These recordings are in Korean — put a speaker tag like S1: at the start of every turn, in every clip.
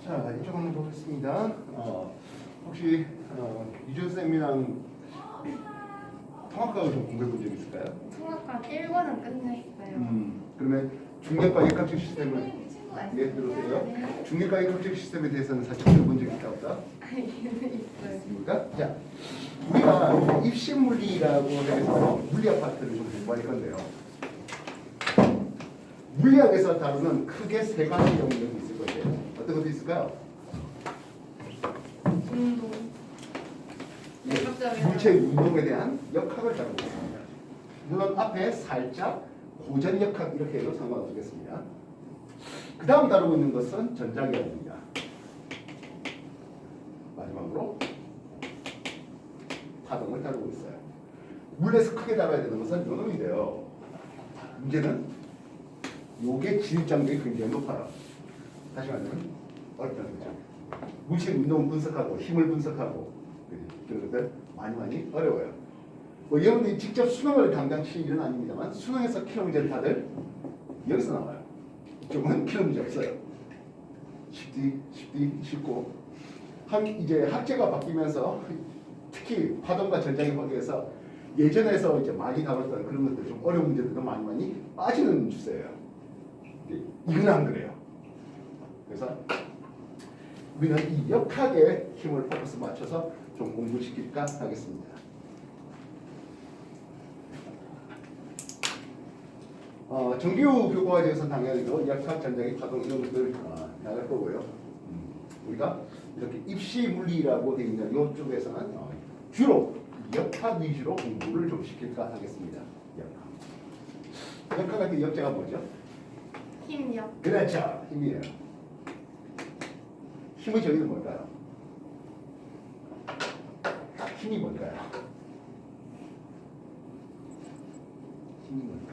S1: 자, 이쪽 한번 보겠습니다. 혹시 이준 쌤이랑 통합과학 좀 공부해 본 적 있을까요?
S2: 통합과 1권은 끝냈어요.
S1: 그러면 중력과 역학적 시스템을 예, 들어오세요.
S2: 네.
S1: 중력과 역학적 시스템에 대해서는 사실 공부해 본 적이 있다 없다?
S2: 있어요.
S1: 있습니까? 자, 우리가 입시물리라고 해서 물리학 파트를 좀 공부할 건데요. 물리학에서 다루는 크게 세 가지 영역이 있을 거예요. 어떤 것도 있을까요?
S2: 운동.
S1: 예, 물체의 운동에 대한 역학을 다루고 있습니다. 물론 앞에 살짝 고전역학 이렇게 해도 상관없겠습니다. 그 다음 다루고 있는 것은 전자기학입니다. 마지막으로 파동을 다루고 있어요. 물리에서 크게 다뤄야 되는 것은 요 놈인데요. 문제는 요게 진입장벽이 굉장히 높아요. 다시 말하면 어렵다는 거죠. 물체 운동 분석하고 힘을 분석하고 그런 것들 많이 어려워요. 뭐 여러분들이 직접 수능을 당장 칠 일은 아닙니다만 수능에서 키로 문제를 다들 여기서 나와요. 이쪽은 키로 문제 없어요. 쉽고 이제 학제가 바뀌면서 특히 파동과 전장이 바뀌어서 예전에서 이제 많이 다뤘던 그런 것들 좀 어려운 문제들도 많이 빠지는 추세예요. 이건 안 그래요. 그래서 우리는 이 역학에 힘을 포커스 맞춰서 좀 공부시킬까 하겠습니다. 정규 교과에서 당연히 역학, 전자기, 파동 이런 것들 나갈 거고요. 우리가 이렇게 입시 물리라고 되어 있는 이쪽에서는 주로 역학 위주로 공부를 좀 시킬까 하겠습니다. 역학할 때 역자가 뭐죠?
S2: 힘력.
S1: 그렇죠. 힘이에요. 힘의 정의는 뭘까요? 힘이 뭘까요? 힘이 뭘까요?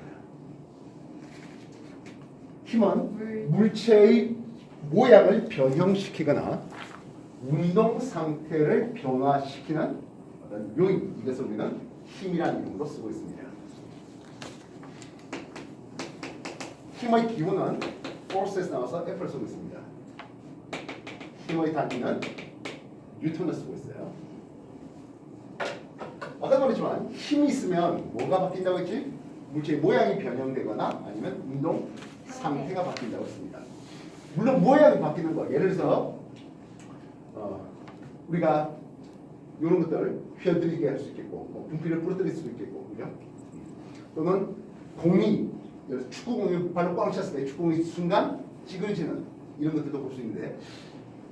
S1: 힘은 물체의 모양을 변형시키거나 운동 상태를 변화시키는 어떤 요인, 이것을 우리는 힘이라는 이름으로 쓰고 있습니다. 힘의 기호는 force에서 나와서 F를 쓰고 있습니다. 힘의 단위는 뉴턴을 쓰고 있어요. 아까 말했지만 힘이 있으면 뭐가 바뀐다고 했지? 물체의 모양이 변형되거나 아니면 운동 상태가 바뀐다고 했습니다. 물론 모양이 바뀌는 거, 예를 들어서 우리가 이런 것들 휘어들리게 할 수 있겠고 뭐 분필을 부러뜨릴 수도 있겠고 그죠? 또는 공이 축구공이 발로 꽝 찼을 때 축구공이 순간 찌그러지는 이런 것들도 볼 수 있는데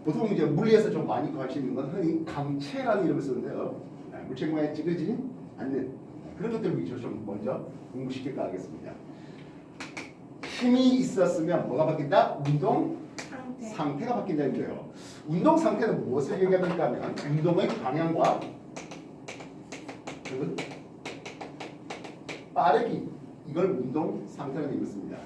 S1: 보통 이제 물리에서 좀 많이 관심 있는 건 흔히 강체라는 이름을 쓰는데요. 물체 모양이 찌그러지지 않는 그런 것들 위주로 좀 먼저 공부시킬까 하겠습니다. 힘이 있었으면 뭐가 바뀐다? 운동 상태가 바뀐다는 거예요. 운동 상태는 무엇을 얘기합니까 하면 운동의 방향과 빠르기 이걸 운동 상태라고 얘기했습니다.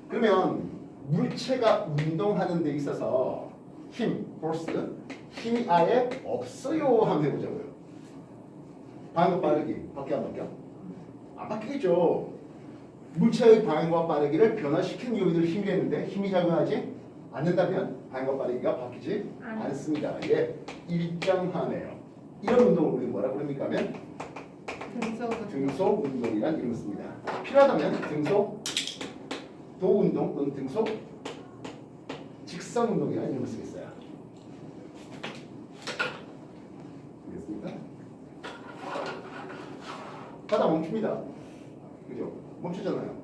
S1: 그러면 물체가 운동하는 데 있어서 힘, force, 힘이 아예 없어요 한번 해보자고요. 방향과 빠르기 바뀌어 안 바뀌어? 안 바뀌겠죠. 물체의 방향과 빠르기를 변화시키는 요인을 힘이 했는데 힘이 작용하지 않는다면 방향과 빠르기가 바뀌지 않습니다. 이게 일정하네요. 이런 운동을 우리는 뭐라고 그럽니까 하면 등속 운동이라는 이름을 씁니다. 필요하다면 등속 도운동 또는 등속 직선 운동이라는 이름을 쓰겠어요. 알겠습니까? 하다 멈춥니다. 그죠? 멈추잖아요.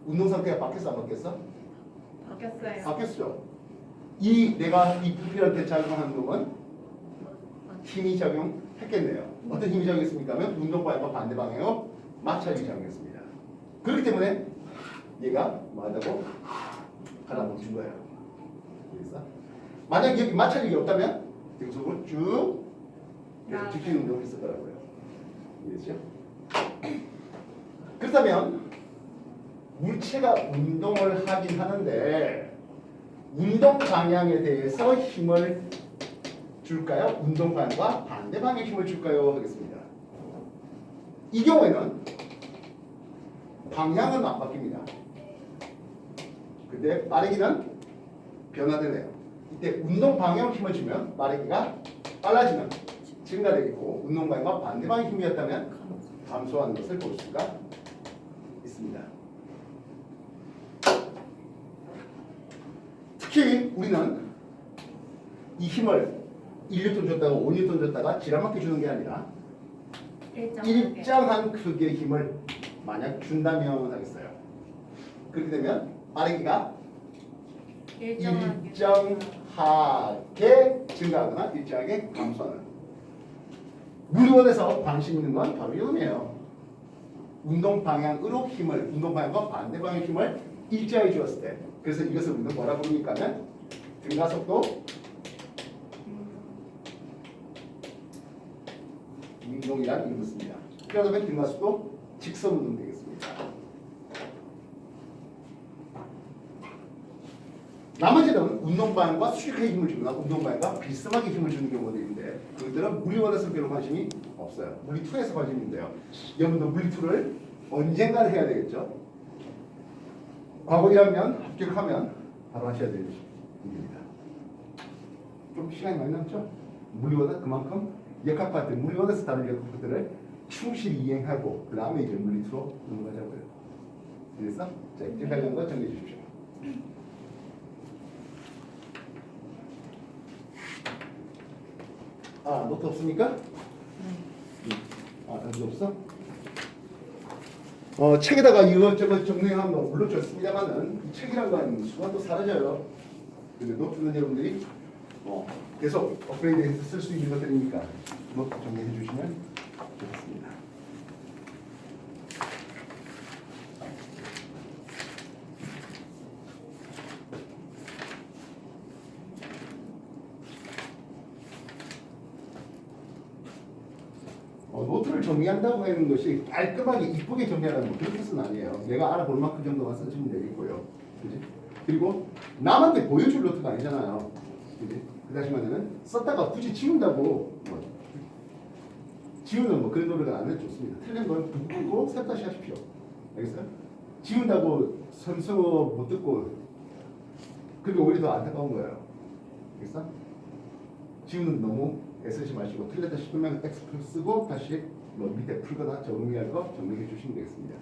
S1: 운동 상태가 바뀌었어 안 바뀌었어?
S2: 바뀌었어요.
S1: 바뀌었죠. 내가 이 부피한테 작용한 운동은 힘이 작용했겠네요. 어떤 힘이 작용했습니까? 하면 운동 방향과 반대 방향으로 마찰이 작용했습니다. 그렇기 때문에 얘가 뭐하다고 하다 멈춘 거예요. 알겠어? 만약 여기 마찰이 없다면 등속으로 쭉 계속 직진 운동을 했을 거라고요. 이해했죠? 그렇다면 물체가 운동을 하긴 하는데 운동 방향에 대해서 힘을 줄까요? 운동 방향과 반대 방향에 힘을 줄까요? 하겠습니다. 이 경우에는 방향은 안 바뀝니다. 근데 빠르기는 변화되네요. 이때 운동 방향 힘을 주면 빠르기가 빨라지는 증가되겠고 운동 방향과 반대 방향 힘이었다면 감소하는 것을 볼 수가 있습니다. 특히 우리는 이 힘을 1뉴턴 줬다가 5뉴턴 줬다가 지랄맞게 주는 게 아니라 일정한 크기의 힘을 만약 준다면 하겠어요. 그렇게 되면 빠르기가 일정하게 증가하거나 일정하게 감소하는. 물리원에서 관심 있는 건 바로 이놈이에요. 운동 방향으로 힘을, 운동 방향과 반대 방향 힘을 일자하게 주었을 때, 그래서 이것을 우리는 뭐라 부르니까 하면 등가속도 운동이라는 의미를 씁니다. 그러면 등가속도 직선 운동 되겠습니다. 나머지는 운동 방향과 수직하게 힘을 주거나 운동 방향과 비스듬하게 힘을 주는 경우도 있는데 그들은 물리1에서 별로 관심이 없어요. 물리2에서 관심이 있는데요. 여러분도 물리2를 언젠가는 해야 되겠죠. 과거 1학년 합격하면 바로 하셔야 될 일입니다. 좀 시간이 많이 남죠? 물리1은 그만큼 역학파트, 물리1에서 다룰 역학파트를 충실히 이행하고 그 다음에 이제 물리2로 넘어가자고요. 그래서 자, 이제 관련 거 정리해 주십시오. 아, 노트 없습니까? 아, 노트 없어? 책에다가 이것저것 정리하면 물론 좋습니다만은 이 책이란 건 순간도 사라져요. 근데 노트는 여러분들이 계속 업그레이드해서 쓸 수 있는 것들이니까 노트 정리해 주시면 좋겠습니다. 노트를 정리한다고 하는 것이 깔끔하게 이쁘게 정리하는 그런 뜻은 아니에요. 내가 알아볼 만큼 정도만 써주면 되겠고요. 그지? 그리고 남한테 보여줄 노트가 아니잖아요. 그지? 그 다시 말하면 썼다가 굳이 지운다고 지우는 뭐 그런 노력은 안 해도 좋습니다. 틀린 건 듣고 셋 다시 하십시오. 알겠어요? 지운다고 선수 못 듣고 그게 오히려 더 안타까운 거예요. 알겠어? 지우는 너무 애쓰지 마시고 틀렸다 싶으면 X 쓰고 다시 뭐 밑에 풀거나 정리할 거 정리해 주시면 되겠습니다.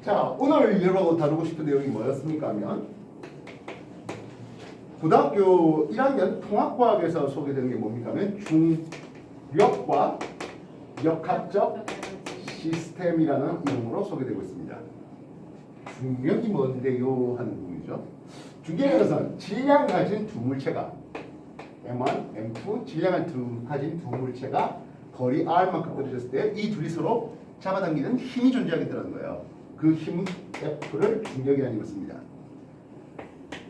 S1: 자, 오늘 여러분하고 다루고 싶은 내용이 뭐였습니까 하면 고등학교 1학년 통합과학에서 소개되는 게 뭡니까 하면 중력과 역학적 시스템이라는 이름으로 소개되고 있습니다. 중력이 뭔데요 하는 부분이죠. 중력이라는 것은 질량을 가진 두 물체가 M1, M2 질량을 가진 두 물체가 거리 R만큼 떨어졌을 때 이 둘이 서로 잡아당기는 힘이 존재하겠다는 거예요. 그 힘 F를 중력이라는 이름을 씁니다.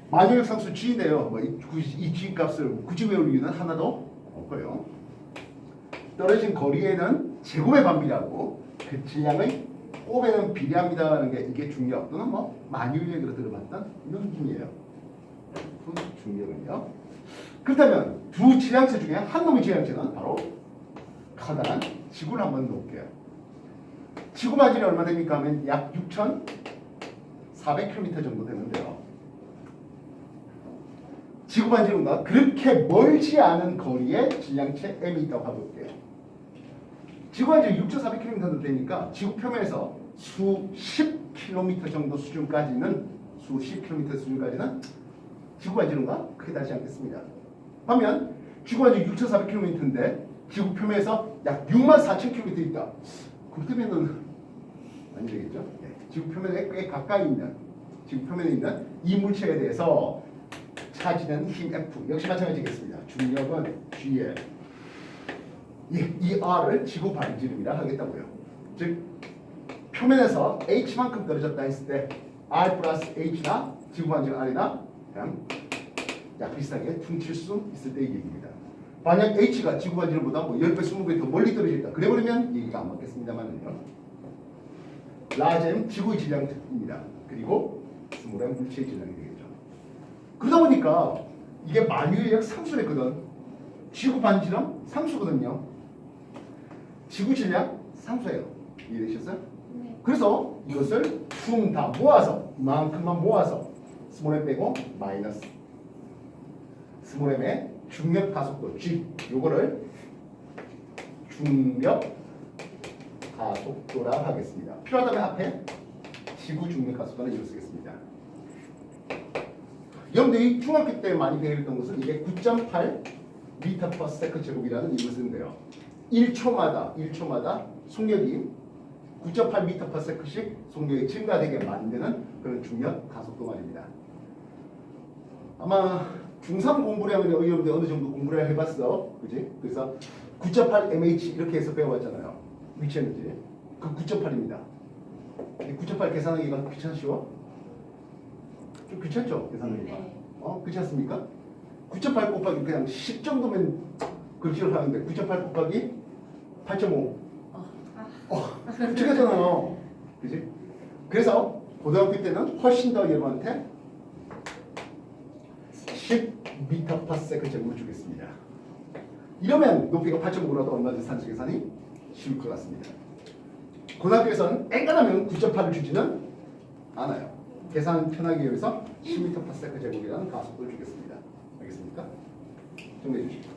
S1: 만유력 상수 G인데요. 이 G 값을 굳이 외울 이유는 하나도 없고요. 떨어진 거리에는 제곱에 반비례하고 그 질량의 곱에는 비례합니다라는 게 이게 중력 또는 만유력으로 들어봤던 이런 힘이에요. 그 중력은요. 그렇다면 두 질량체 중에 한 놈의 질량체는 바로 커다란 지구를 한번 놓을게요. 지구 마질이 얼마 됩니까 하면 약 6,400km 정도 되는데요. 지구 반지름과 그렇게 멀지 않은 거리에 질량체 M이 있다고 가볼게요. 지구 반지름 6,400km 정도 되니까 지구 표면에서 수십 킬로미터 정도 수준까지는 지구 반지름과 크게 다르지 않겠습니다. 반면 지구 반지름 6,400km인데 지구 표면에서 약 64,000km 있다. 그렇다면은 아니 되겠죠? 네. 지구 표면에 꽤 가까이 있는 지구 표면에 있는 이 물체에 대해서 차지는 힘 F 역시 마찬가지겠습니다. 중력은 G에 이 R을 지구 반지름이라 하겠다고요. 즉 표면에서 H만큼 떨어졌다 했을 때 R 플러스 H나 지구 반지름 R이나 그냥 약 비슷하게 퉁칠 수 있을 때 이 얘기입니다. 만약 H가 지구 반지름보다 뭐 10배, 20배 더 멀리 떨어져 있다. 그래버리면 얘기가 안 맞겠습니다만요. 라지는 지구의 질량입니다. 그리고 스몰은 물체의 질량이 되겠죠. 그러다 보니까 이게 만유의 역 상수랬거든. 지구 반지름 상수거든요. 지구 질량 상수예요. 이해되셨어요?
S2: 네.
S1: 그래서 이것을 퉁 다 모아서 이만큼만 모아서 스몰 m 빼고 마이너스 스몰 m의 중력 가속도 G 요거를 중력 가속도라 하겠습니다. 필요하다면 앞에 지구 중력 가속도는 이걸 쓰겠습니다. 여러분들이 중학교 때 많이 배웠던 것은 이게 9.8 미터 퍼 세컨드 제곱이라는 이걸 쓰는데요. 1초마다 속력이 9.8 미터 퍼 세컨드씩 속력이 증가되게 만드는 그런 중력 가속도 말입니다. 아마 중3 공부를 하면 여러분들 어느 정도 공부를 해봤어. 그지? 그래서 9.8 mH 이렇게 해서 배워봤잖아요. 위치 에너지. 그 9.8입니다. 9.8 계산하기가 귀찮죠? 좀 귀찮죠? 계산하기가.
S2: 네.
S1: 그렇지 않습니까? 9.8 곱하기 그냥 10 정도면 그렇게 하는데 9.8 곱하기 8.5. 그렇게 하잖아요. 그지? 그래서 고등학교 때는 훨씬 더 여러분한테 10m per second 제곱을 주겠습니다. 이러면 높이가 8.5라도 얼마든지 산수 계산이 쉬울 것 같습니다. 고등학교에서는 앵간하면 9.8을 주지는 않아요. 계산 편하기 위해서 10m per second 제곱이라는 가속도를 주겠습니다. 알겠습니까? 정리해 주시죠.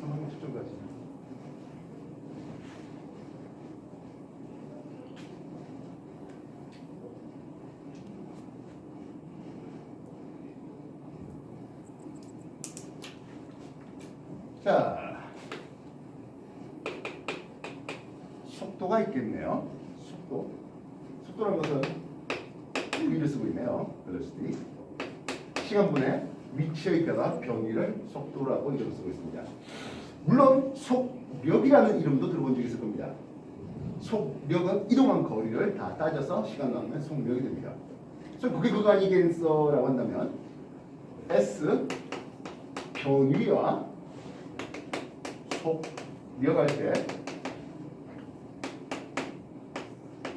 S1: 상황 측정까지. 자, 속도가 있겠네요. 속도라는 것은 V를 쓰고 있네요. velocity. 시간분의 위치에 따라 변이를 속도라고 이름을 쓰고 있습니다. 물론 속력이라는 이름도 들어본 적이 있을 겁니다. 속력은 이동한 거리를 다 따져서 시간 나누면 속력이 됩니다. 그래서 그게 그거 아니겠어라고 한다면 S 변위와 속력 할 때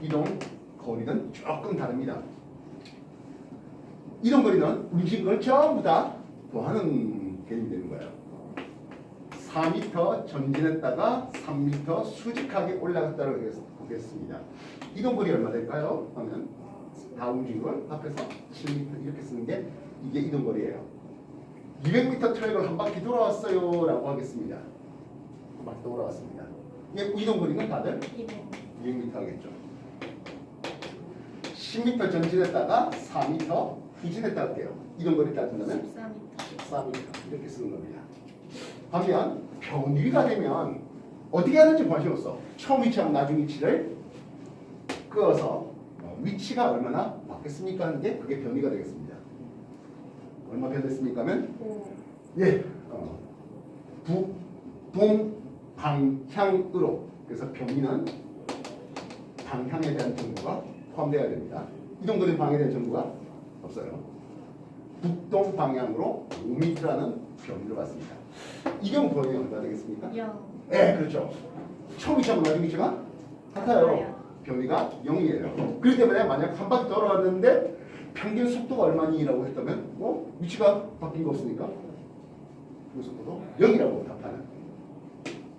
S1: 이동 거리는 조금 다릅니다. 이동 거리는 움직인 걸 전부 다 더하는 개념이 되는 거예요. 4m 전진했다가 3m 수직하게 올라갔다고 보겠습니다. 이동 거리 얼마 될까요? 하면 다 움직인 걸 합해서 7m 이렇게 쓰는 게 이게 이동 거리예요. 200m 트랙을 한 바퀴 돌아왔어요 라고 하겠습니다. 한 바퀴 돌아왔습니다. 이동거리는 다들 200m 하겠죠. 10m 전진했다가 4m 후진했다 할게요. 이동거리 따진다면
S2: 14m.
S1: 14m 이렇게 쓰는 겁니다. 반면 변위가 되면 어떻게 하는지 관심 없어. 처음 위치하고 나중 위치를 그어서 위치가 얼마나 바뀌었습니까 하는 게 그게 변위가 되겠습니다. 얼마 변했습니까 하면
S2: 5.
S1: 예, 북, 동, 방향으로. 그래서 변위는 방향에 대한 정보가 포함되어야 됩니다. 이동거리 방향에 대한 정보가 없어요. 북동 방향으로 5m라는 변위를 봤습니다. 이 경우 변위가 얼마 되겠습니까?
S2: 0.
S1: 네, 그렇죠. 처음 위치하고 나중 위치가 같아요. 변위가 0이에요. 그렇기 때문에 만약 한 바퀴 돌아왔는데 평균 속도가 얼마니라고 했다면 위치가 바뀐 거 없으니까 그 속도도 0이라고 답하는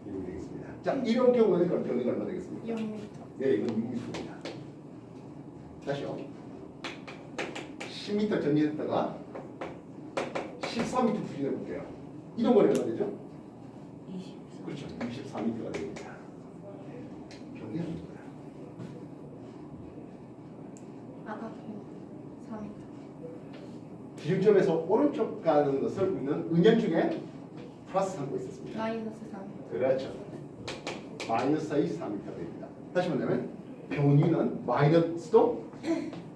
S1: 이렇게 되겠습니다. 자, 이런 경우에는 그럼 변위가 얼마 되겠습니까?
S2: 0m.
S1: 네, 이건 6m입니다. 다시요. 10m 전진했다가 14m 후진해 볼게요. 이동 거리 얼마 되죠?
S2: 24.
S1: 그렇죠. 24m가 됩니다. 변위가 됩니다.
S2: 아까 4m.
S1: 기준점에서 오른쪽 가는 것을 우리는 은연중에 플러스 삼고 있었습니다.
S2: 마이너스 3m.
S1: 그렇죠. 마이너스의 4m가 됩니다. 다시 말하면 변위는 마이너스도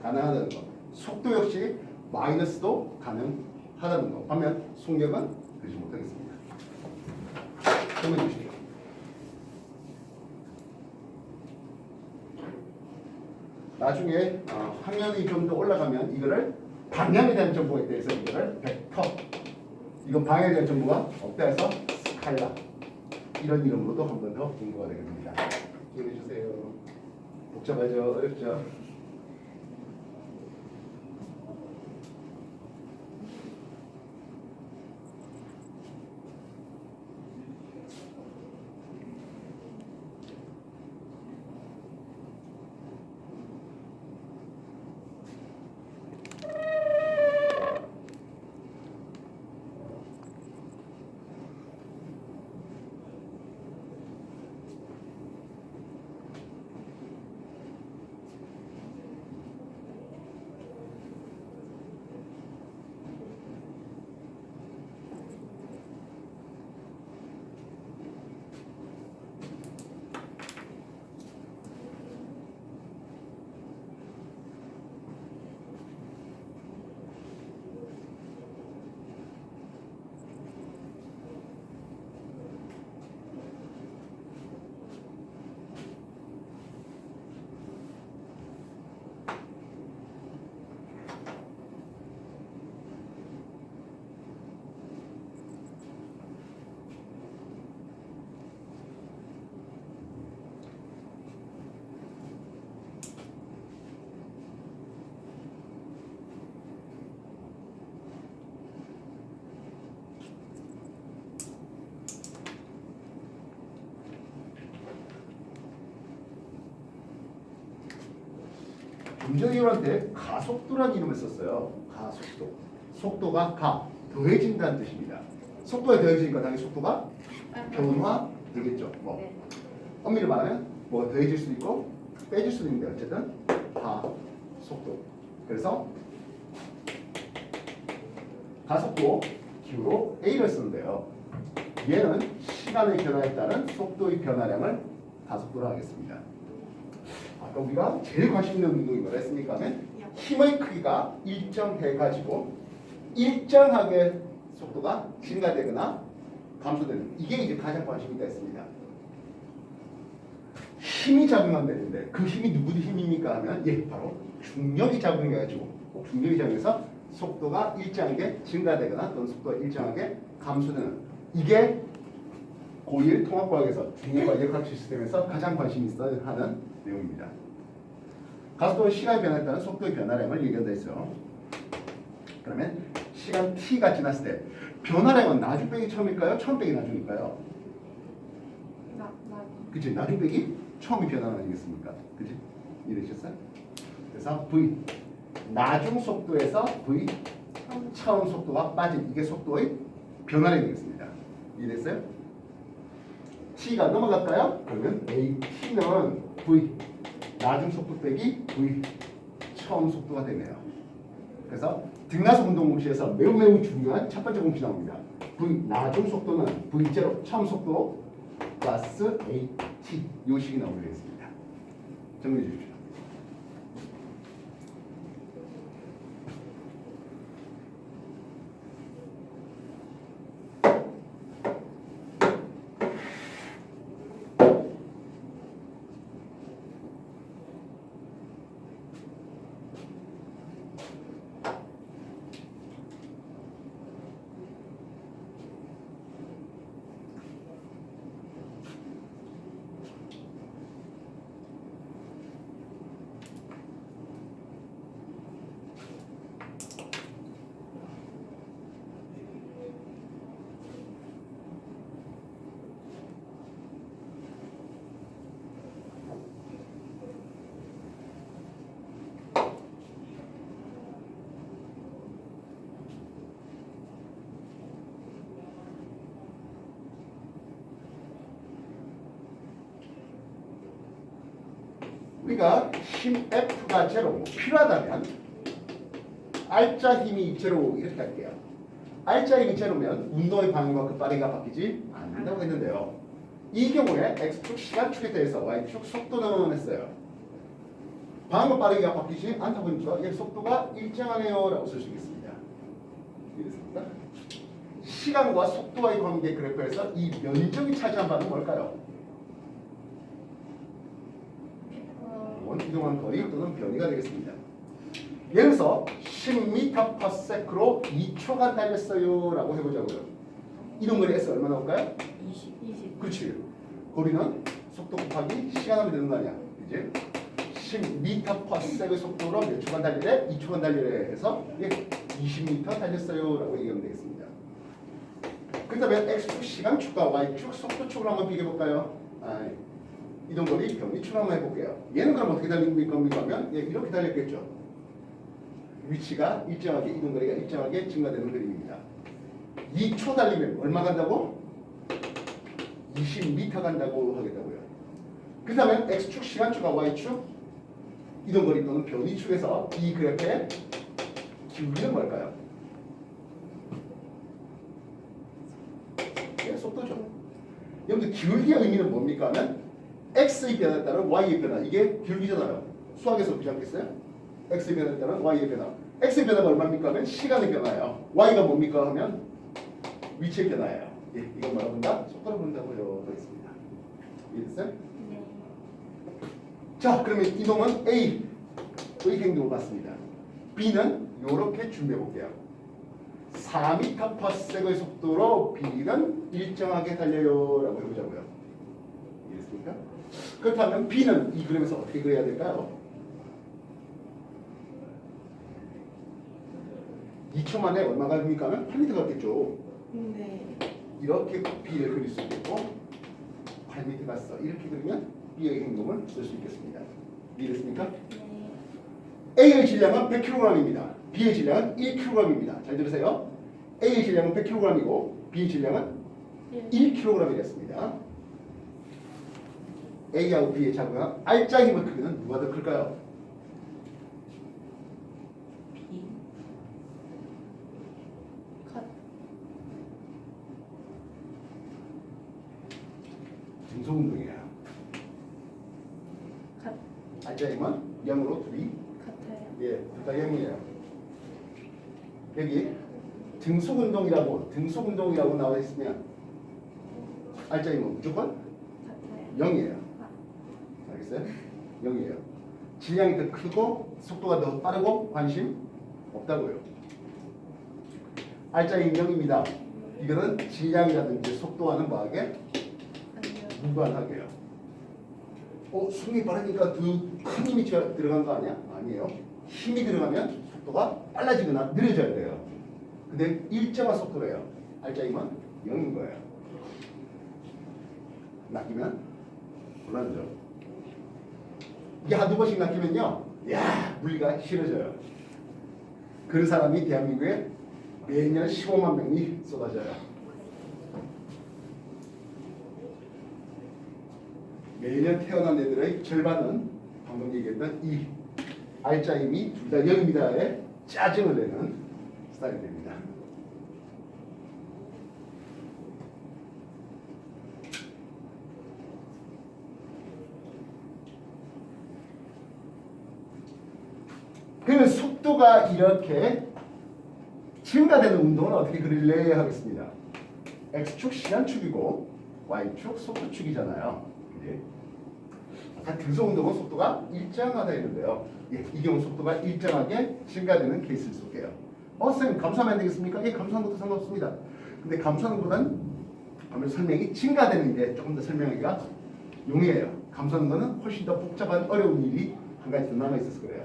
S1: 가능하다는 것. 속도 역시 마이너스도 가능하다는 것. 반면 속력은 그러지 못하겠습니다. 설명해 주십시오. 나중에 화면이 좀 더 올라가면 이거를 방향에 대한 정보가 있다 해서 이거를 벡터, 이건 방향에 대한 정보가 없다 해서 스칼라, 이런 이름으로도 한 번 더 공부가 되겠습니다. 기억해 주세요. 복잡하죠? 어렵죠? 김정일한테 가속도라는 이름을 썼어요. 가속도. 속도가 가, 더해진다는 뜻입니다. 속도가 더해지니까 당연히 속도가 변화되겠죠.
S2: 네.
S1: 엄밀히 말하면 뭐 더해질 수도 있고 빼질 수도 있는데 어쨌든 가속도. 그래서 가속도 Q로 A를 쓰는데요. 얘는 시간의 변화에 따른 속도의 변화량을 가속도로 하겠습니다. 아까 우리가 제일 관심 있는 운동이 뭐라 했습니까? 하면 힘의 크기가 일정해가지고 일정하게 속도가 증가되거나 감소되는, 이게 이제 가장 관심 있다 했습니다. 힘이 작용한다는데 그 힘이 누구의 힘입니까? 하면 바로 중력이 작용해가지고 중력이 작용해서 속도가 일정하게 증가되거나 또는 속도가 일정하게 감소되는, 이게 고1 통합과학에서 중력과 역학 시스템에서 가장 관심 있어 하는 내용입니다. 가속도는 시간의 변화에 따른 속도의 변화량을 얘기한다 했어요. 그러면 시간 t가 지났을 때 변화량은 나중 빼기 처음일까요? 처음 빼기 나중일까요? 그치? 나중 빼기 처음이 변화량 아니겠습니까? 그치? 이해되셨어요? 그래서 v 나중 속도에서 v 처음 속도가 빠진, 이게 속도의 변화량이 되겠습니다. 이해됐어요? t가 넘어갈까요? 그러면 at는 v 나중 속도 빼기 v 처음 속도가 되네요. 그래서 등가속 운동 공식에서 매우 중요한 첫 번째 공식이 나옵니다. v 나중 속도는 v0 처음 속도 플러스 at 이 식이 나오게 되겠습니다. 정리해 주십시오. 우리가 힘 F가 제로 필요하다면 R자 힘이 제로 이렇게 할게요. R자 힘이 제로면 운동의 방향과 그 빠르기가 바뀌지 않는다고 했는데요. 이 경우에 X축 시간축에 대해서 Y축 속도는 했어요. 방향과 빠르기가 바뀌지 않다 보니까 얘 속도가 일정하네요 라고 쓸 수 있겠습니다. 이해됐습니까? 시간과 속도와의 관계 그래프에서 이 면적이 차지한 바는 뭘까요? 이동한 거리 또는 변이가 되겠습니다. 예를 들어서 10m/s로 2초간 달렸어요 라고 해보자고요. 이동 거리 S 얼마 나올까요?
S2: 20.
S1: 그렇지. 거리는 속도 곱하기 시간하면 되는 거 아니야. 이제 10m/s의 속도로 몇 초간 달리래? 2초간 달리래 해서 20m 달렸어요 라고 얘기하면 되겠습니다. 그 다음에 X축 시간축과 Y축 속도축을 한번 비교해볼까요? 이동거리 변이축을 한번 해볼게요. 얘는 그럼 어떻게 달린 겁니까 하면 이렇게 달렸겠죠. 위치가 일정하게 이동거리가 일정하게 증가되는 그림입니다. 2초 달리면 얼마 간다고? 20m 간다고 하겠다고요. 그 다음에 X축 시간축과 Y축 이동거리 또는 변이축에서 이 그래프의 기울기는 뭘까요? 속도죠. 여러분들 기울기의 의미는 뭡니까 하면 x의 변화에 따른 y의 변화. 이게 기울기잖아요. 수학에서 보지 않겠어요? x의 변화에 따른 y의 변화. x의 변화가 얼마입니까 하면 시간의 변화예요. y가 뭡니까 하면 위치의 변화예요. 이건 뭐라고 본다? 속도를 본다고요. 하겠습니다. 이해됐어요?
S2: 네.
S1: 자, 그러면 이동은 A의 행동을 봤습니다. B는 이렇게 준비해 볼게요. 4m/s의 속도로 B는 일정하게 달려요 라고 해보자고요. 이해했습니까? 그렇다면 B는 이 그림에서 어떻게 그려야 될까요? 2초 만에 얼마가 됩니까 하면 8m 갔겠죠.
S2: 네.
S1: 이렇게 B를 그릴 수 있겠고 8m 갔어. 이렇게 그리면 B의 행동을 쓸 수 있겠습니다. 이해됐습니까?
S2: 네.
S1: A의 질량은 100kg입니다. B의 질량은 1kg입니다. 잘 들으세요. A의 질량은 100kg이고 B의 질량은 1kg이 됐습니다. A하고 B의 작은 R자 힘의 크기는 누가 더 클까요?
S2: B. 컷.
S1: 등속 운동이야.
S2: 컷.
S1: R자 힘은 0으로 둘이
S2: 같아요.
S1: 둘 다 0이에요. 여기 등속 운동이라고 나와 있으면 R자 힘은 무조건
S2: 같아요.
S1: 0이에요. 알겠어요? 0이에요. 질량이 더 크고 속도가 더 빠르고 관심 없다고요. R자인 0입니다. 이거는 질량이라든지 속도와는 뭐하게?
S2: 아니요.
S1: 무관하게요. 숨이 빠르니까 더 큰 힘이 들어간 거 아니야? 아니에요. 힘이 들어가면 속도가 빨라지거나 느려져야 돼요. 근데 일정한 속도래요. R자임은 0인 거예요. 낚이면 곤란하죠. 이게 한두 번씩 낚이면요, 물리가 싫어져요. 그 사람이 대한민국에 매년 15만 명이 쏟아져요. 매년 태어난 애들의 절반은 방금 얘기했던 이 알짜임이 둘 다 0입니다에 짜증을 내는 스타일이 됩니다. 그러면 속도가 이렇게 증가되는 운동은 어떻게 그릴래 하겠습니다. x축 시간축이고 y축 속도축이잖아요. 그지? 아까 등속 운동은 속도가 일정하다 했는데요. 예, 이 경우 속도가 일정하게 증가되는 케이스를 쏠게요. 선생님 감소하면 안 되겠습니까? 예, 감소하는 것도 상관없습니다. 근데 감소하는 것보다는 아무래도 설명이 증가되는 게 조금 더 설명하기가 용이해요. 감소하는 것은 훨씬 더 복잡한 어려운 일이 한 가지 더 남아 있어서 그래요.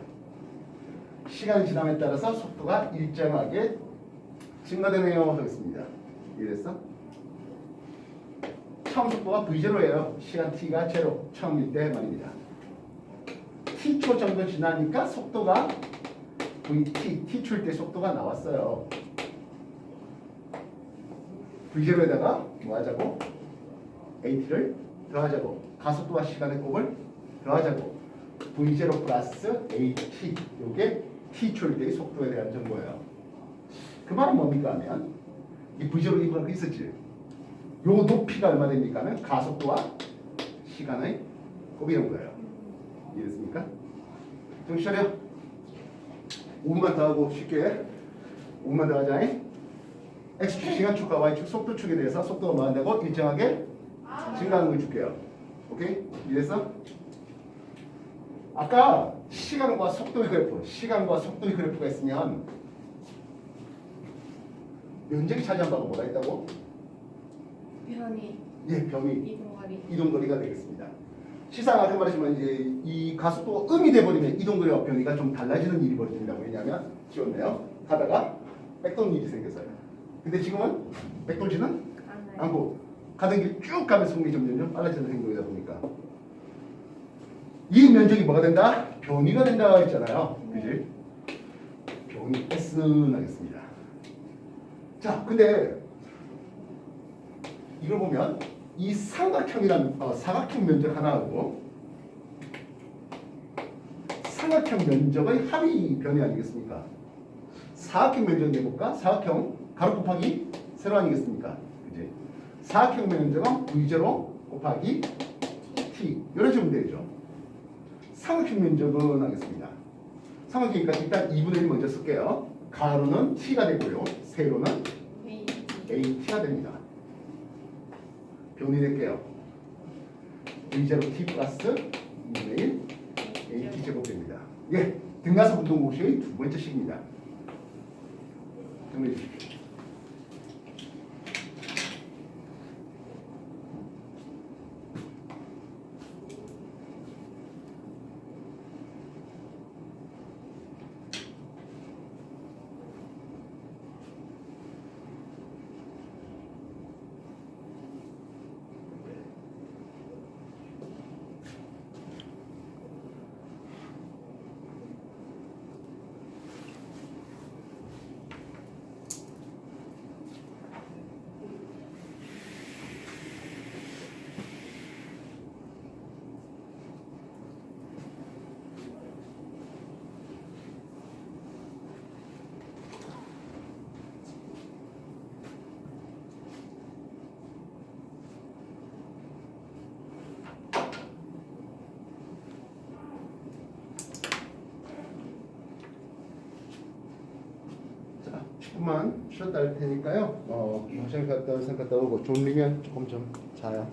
S1: 시간이 지남에 따라서 속도가 일정하게 증가되네요 하겠습니다. 이해됐어? 처음 속도가 V0예요. 시간 t가 제로 처음일 때 말입니다. t초 정도 지나니까 속도가 vt, t초일 때 속도가 나왔어요. V0에다가 뭐 하자고? at를 더하자고. 가속도와 시간의 곱을 더하자고. V0 플러스 at, 요게 t초일 때의 속도에 대한 정보예요. 그 말은 뭡니까 하면 이 V0 이거는 있었지. 요 높이가 얼마 됩니까 하면 가속도와 시간의 곱이라는 거예요. 이해됐습니까? 정신 차려. 5분만 더 하고 쉽게 5분만 더 하자. x축 시간축과 y축 속도축에 대해서 속도가 뭐 한다고 일정하게 증가하는 걸 줄게요. 오케이? 이해됐어? 아까 시간과 속도의 그래프, 시간과 속도의 그래프가 있으면 면적이 차지한 바가 뭐가 있다고?
S2: 변이
S1: 예, 범위
S2: 이동거리
S1: 이동거리가 되겠습니다. 시상 아까 말했지만 이제 이 가속도가 음이 돼버리면 이동거리와 변이가 좀 달라지는 일이 벌어집니다. 왜냐하면 지웠네요. 가다가 백도는 일이 생겼어요. 근데 지금은 백돌지는
S2: 안나요.
S1: 않고 가던 길 쭉 가면서 속력이 점점 빨라지는 행동이다 보니까 이 면적이 뭐가 된다? 변이가 된다 했잖아요. 그지? 변이 S는 하겠습니다. 자, 근데 이걸 보면 이 삼각형이라는 사각형 면적 하나하고 삼각형 면적의 합이 변이 아니겠습니까? 사각형 면적 내볼까? 사각형 가로 곱하기 세로 아니겠습니까? 그지? 사각형 면적은 V0 곱하기 T 이런 식으로 되죠. 삼각형 면적은 하겠습니다. 삼각형이니까 일단 2분의 1 먼저 쓸게요. 가로는 T가 되고요. 세로는 AT가 됩니다. 변이될게요. V0 T 플러스 2분의 1 AT 제곱됩니다. 예, 등가속 운동 공식의 두 번째 식입니다. 정리해 주십시오. 조금만 쉬었다 할 테니까요. 화장실 갔다 올 생각 갔다 오고 졸리면 조금 좀 자요.